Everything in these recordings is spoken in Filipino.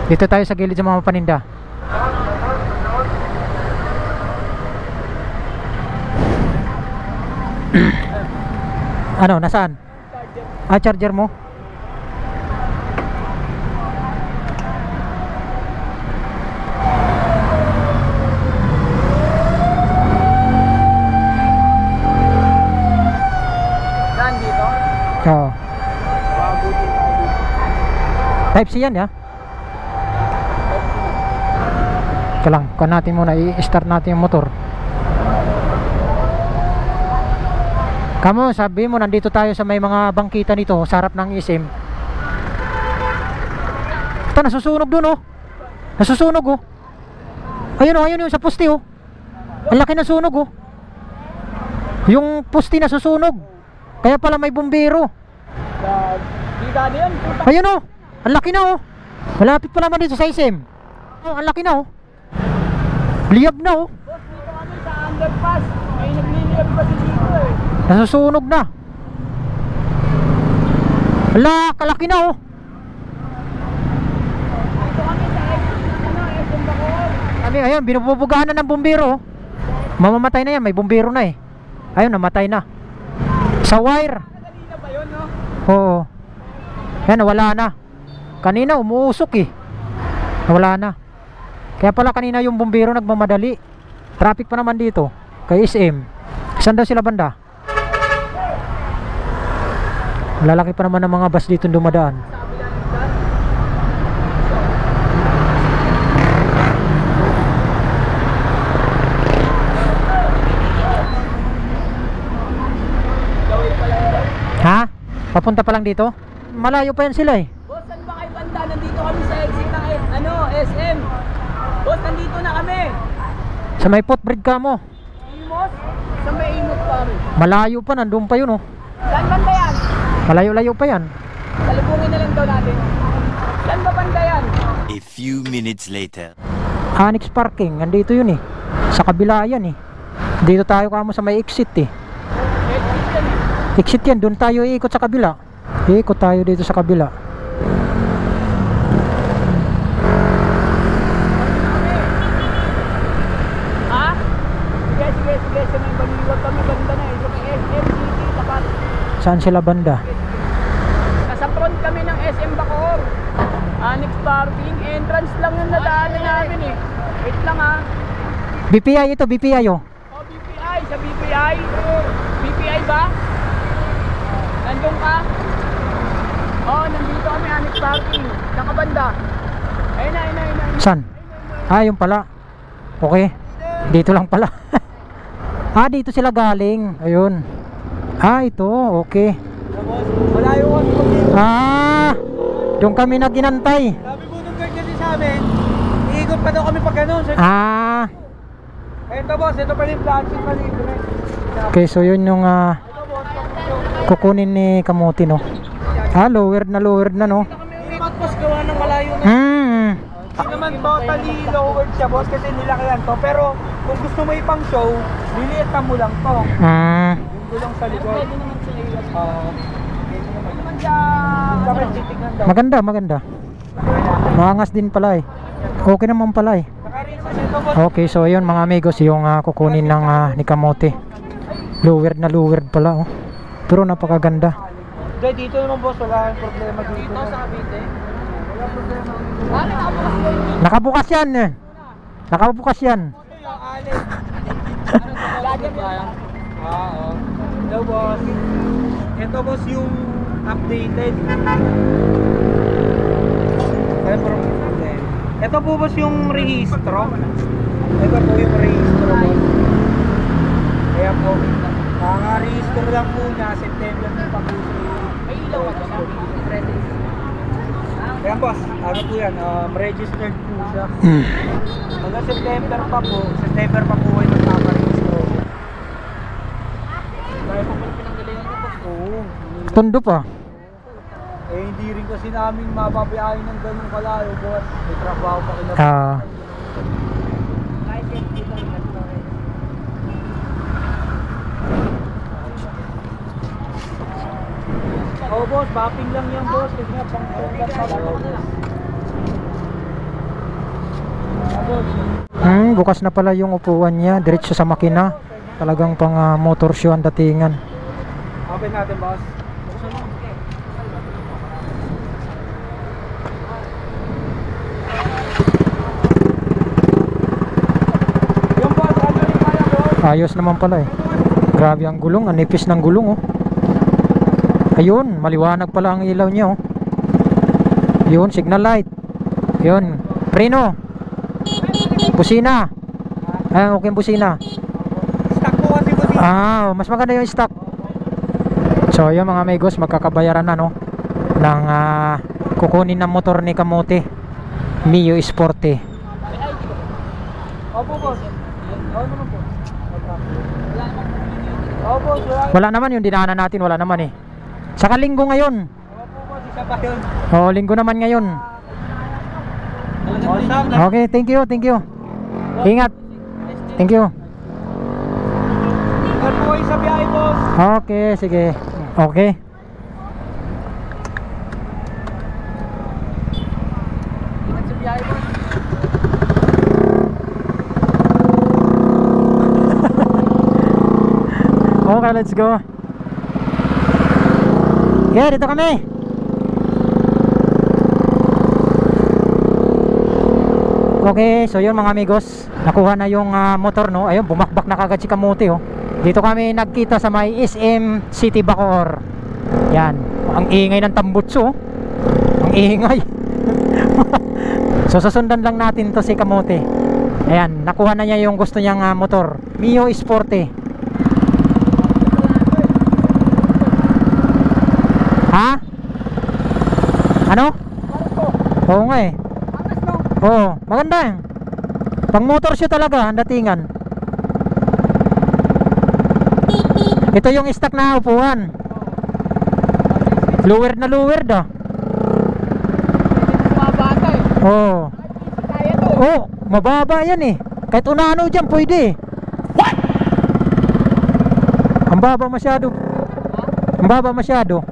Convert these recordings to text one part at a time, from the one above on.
Dito tayo sa gilid sa mga paninda. Ano, nasaan? Charger mo? Saan dito? Oo. Type C yan ya. Ika lang, kuha natin muna, i-start natin yung motor. Kamo, sabi mo nandito tayo sa may mga bangkita nito sa harap ng SM. Ito, nasusunog dun oh. Nasusunog oh. Ayun oh, ayun yung sa poste oh. Ang laki ng sunog oh. Yung poste nasusunog. Kaya pala may bumbero. Ayun oh. Ang laki na oh. Malapit pa naman dito sa SM. Oh, ang laki na oh. Liyab na oh. Boss, dito kami sa underpass. May nagliliyab pa dito eh. Nasusunog na. Ala, kalaki na oh. Dito kami sa SM Bacoor. Kami, ayun, binububugahan na ng bumbero oh. Mamamatay na yan, may bumbero na eh. Ayun, namatay na. Sa wire. Kanina ba yun no? Oo. Yan, nawala na. Kanina umuusok eh. Nawala na. Kaya pala kanina yung bumbero nagmamadali. Traffic pa naman dito kay SM. Saan daw sila banda? Lalaki pa naman ng mga bus dito dumadaan. Ha? Papunta pa lang dito? Malayo pa yan sila eh. Boss, saan ba kayo banda? Nandito kami sa exit ng SM. Boss, nandito na kami. Sa may footbridge ka mo. Imos? Sa may imos pa kami. Malayo pa, nandun pa yun oh. Saan banda yan? Malayo-layo pa yan. Salubungin na lang daw natin. Saan ba banda yan? A few minutes later. Annex parking, nandito yun eh. Sa kabila yan eh. Dito tayo kamo sa may exit eh. Exit yan eh. Exit yan, doon tayo iikot sa kabila. Iikot tayo dito sa kabila. Ha? Sige. Sa may baliwag kami banda na eh. Sa may SMCT tapat. Saan sila banda? Nasa front kami ng SM Bacoor. Annex parking. Entrance lang yung nadaanan namin eh. Wait lang ha. BPI ito, BPI oh. Oh, BPI. Sa BPI. BPI ba? Nandun ka? Oh, nandito kami annex parking. Nakabanda. Ayun na. Saan? Ah, yung pala. Okay. Dito lang pala. Ah, dito sila galing. Ayun. Ah, ito. Okay. Malayo kami pag-ikot. Ah, doon kami naginantay. Sabi po nung guard kasi sa amin, iikot pa daw kami pag ganun. Ah, Ito boss, ito pa yung flagship pa libre. okay. So yun yung kukunin ni Kamuti no. Ah, lowered na no. Hindi naman boss gawa ng malayo na. Hmm. Hindi naman totally lowered siya boss kasi nilakihan to. Pero kung gusto mo ipang show, liliitan mo lang to. Ah, Yung gulong sa likod. Pwede naman siya ilat. Pwede naman siya dapat titignan daw. maganda. Maangas din pala eh. Okay naman pala eh. Naka-rinsa siya ito boss. Okay, so ayun mga amigos, yung kukunin ng ni Kamote. Lowered pala oh. Pero napakaganda. Hindi, dito naman boss, wala kang problema dito. Dito sa Cavite? Wala problema. Nakabukas ko yung Nakabukas yan eh. Nakabukas yan. yung alin. Lagyan mo yan. Oo. Hello boss. Ito boss yung updated. Ito po boss yung rehistro. Ito po yung rehistro boss. Ayan po. Rehistro lang po niya. September ng pabusi. May ilaw ka dyan. Ayan boss. Ano po yan? Registered po siya. Hanggang September pa po. September pa po ay magpaparehistro. Kaya po pala pinanggalingan niyo boss. Oo. Tondo pa. Eh hindi rin kasi namin mapapayain ng ganun kalayo boss. May trabaho pa kina. Kahit yan dito rin ganito rin. Oh boss, bapping lang yan boss. Kasi nga pang sugat pa lang. bukas na pala yung upuan niya, diretso sa makina. Talagang pang motor show ang datingan. Open natin, boss. Yung boss, ano yung kaya, boss? Ayos naman pala eh. Grabe ang gulong, ang nipis ng gulong oh. Ayun, maliwanag pala ang ilaw niya oh. Yun, signal light. Yun, preno. Busina. Ah, okay busina. Stock po kasi po siya. Ah, mas maganda yung stock. So, yun mga amigos, magkakabayaran na no ng kukunin ng motor ni Kamote. Mio Sporte. Opo, boss. Oo naman po. Opo, boss. Wala naman yung dinaanan natin, wala naman eh. Saka linggo ngayon. Opo, boss. Isa pa yun. Oo, linggo naman ngayon. Awesome. Okay, thank you, thank you. Ingat. Thank you. Ingat po kayo sa biyahe, boss. Okay, sige. Okay. Ingat sa biyahe, boss. Okay, let's go. Yeah, dito kami. Okay, so yun mga amigos, nakuha na yung motor no. Ayun, bumakbak na kagad si Kamote oh. Dito kami nagkita sa may SM City Bacoor. Yan, ang ingay ng tambutso oh. Ang ingay. So susundan lang natin to si Kamote. Ayan, nakuha na niya yung gusto niyang motor, Mio Sporte. Ha? Ano? Oo nga eh. Oo, maganda eh. Pang motor show talaga ang datingan. Ito yung stock na upuan. Lowered na lowered ah. Mabata eh. Oo. Kaya to. Oo, mababa yan eh. Kahit unano dyan pwede. What? Ang baba masyado. Ang baba masyado.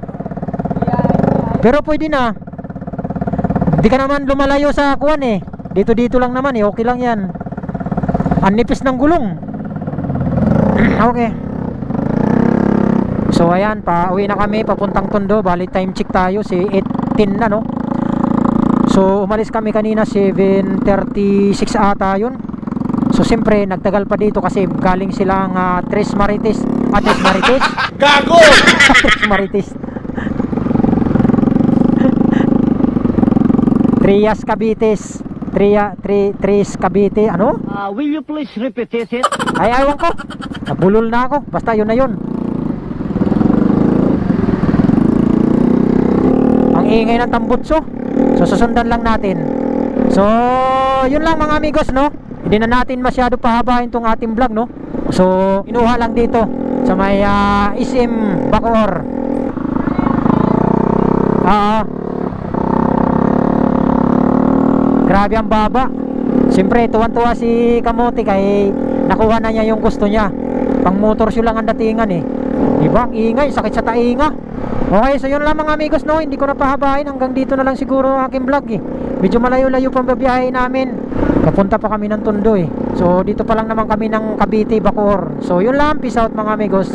Pero pwede na. Hindi ka naman lumalayo sa kuwan eh. Dito lang naman eh. Okay lang yan. Ang nipis ng gulong. Okay. So ayan, pauwi na kami papuntang Tondo. Bali time check tayo si 8:10 na no. So umalis kami kanina 7:36 ata yun. So siyempre nagtagal pa dito kasi galing silang Tres Marites. Tres Marites? Gago! Tres Marites. Trias Cabites. Tres Cavite. Ano? Will you please repeat it? Ay, ayaw ko. Nabulol na ako. Basta yun na yun. Ang ingay ng tambutso. So susundan lang natin. So yun lang mga amigos no. Hindi na natin masyado pahabain tong ating vlog no. So inuha lang dito sa may SM Bacoor. Grabe ang baba. Siyempre tuwan-tuwa si Kamote kay nakuha na niya yung gusto niya. Pang motor show lang ang datingan eh. Diba? Ang ingay, sakit sa tainga. Okay, so yun lang mga amigos no. Hindi ko na pahabain. Hanggang dito na lang siguro ang aking vlog eh. Medyo malayo-layo pang babiyahe namin. Papunta pa kami ng Tondo eh. So dito pa lang naman kami ng Cavite, Bacoor. So yun lang, peace out mga amigos.